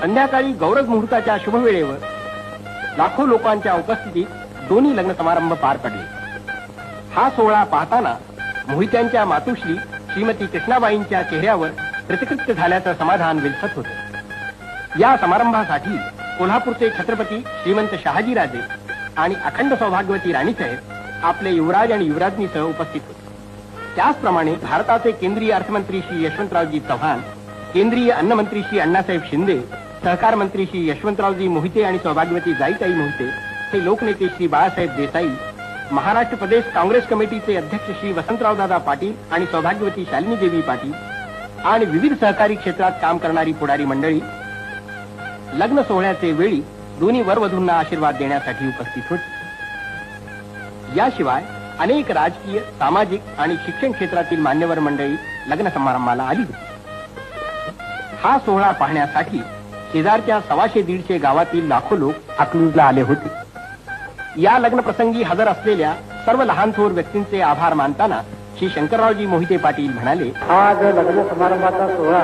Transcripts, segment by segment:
संध्याकाळी गौरव मुहूर्ताच्या शुभवेळेवर लाखो लोकांच्या उपस्थितीत दोन्ही लग्न समारंभ पार पडले. हा सोहळा पाहताना मोहित्यांच्या मातुश्री श्रीमती कृष्णाबाईंच्या चेहऱ्यावर कृतकृत्य झाल्याचं समाधान विलसत होतं. या समारंभासाठी कोल्हापूरचे छत्रपती श्रीमंत शहाजीराजे आणि अखंड सौभाग्यवती राणीसाहेब आपले युवराज आणि युवराजनीसह उपस्थित होते. त्याचप्रमाणे भारताचे केंद्रीय अर्थमंत्री श्री यशवंतरावजी चव्हाण, केंद्रीय अन्नमंत्री श्री अण्णासाहेब शिंदे, सहकार मंत्री श्री यशवंतरावजी मोहिते आणि सौभाग्यवती जाईताई मोहिते, हे लोकनेते श्री बाळासाहेब देसाई, महाराष्ट्र प्रदेश काँग्रेस कमिटीचे अध्यक्ष श्री वसंतरावदादा पाटील आणि सौभाग्यवती शालिनी देवी पाटील आणि विविध सहकारी क्षेत्रात काम करणारी पुढारी मंडळी लग्न सोहळ्याचे वेळी दोन्ही वरवधूंना आशीर्वाद देण्यासाठी उपस्थित होती. याशिवाय अनेक राजकीय, सामाजिक आणि शिक्षण क्षेत्रातील मान्यवर मंडळी लग्न समारंभाला आली होती. हा सोहळा पाहण्यासाठी शेजारच्या 125-150 गावातील लाखो लोक अकलूजला आले होते. या लग्न प्रसंगी हजर असलेल्या सर्व लहान थोर व्यक्तींचे आभार मानताना श्री शंकररावजी मोहिते पाटील म्हणाले, आज लग्न समारंभाचा सोहळा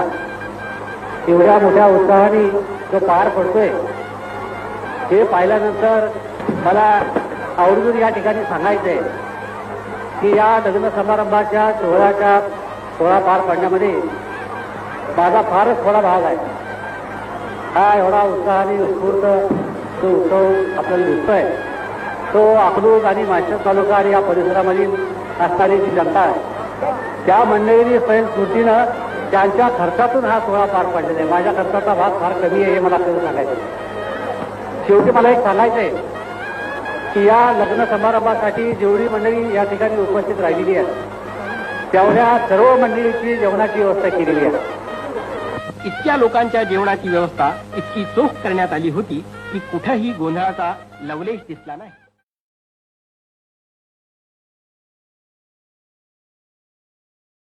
एवढ्या मोठ्या उत्साहाने जो पार पडतोय हे पाहिल्यानंतर मला आवर्जून या ठिकाणी सांगायचंय की या लग्न समारंभाच्या सोहळा पार पडण्यामध्ये माझा फारच थोडा भाग आहे. हा एवढा उत्साहाने उत्स्फूर्त जो उत्सव आपल्याला दिसतोय तो अकलूज आणि माळशेज तालुका आणि या परिसरामधील असणारी जी जनता आहे त्या मंडळींनी स्वयंस्फूर्तीनं त्यांच्या खर्चातून हा सोहळा पार पडलेला आहे. माझ्या खर्चाचा भाग फार कमी आहे हे मला आपल्याला सांगायचं. शेवटी मला एक सांगायचंय की या लग्न समारंभासाठी जेवढी मंडळी या ठिकाणी उपस्थित राहिलेली आहे तेवढ्या सर्व मंडळीची जेवणाची व्यवस्था केलेली आहे. इतक्या लोकांच्या जेवणाची व्यवस्था इतकी चोख करण्यात आली होती की कुठेही गोंधळाचा लवलेश दिसला नाही.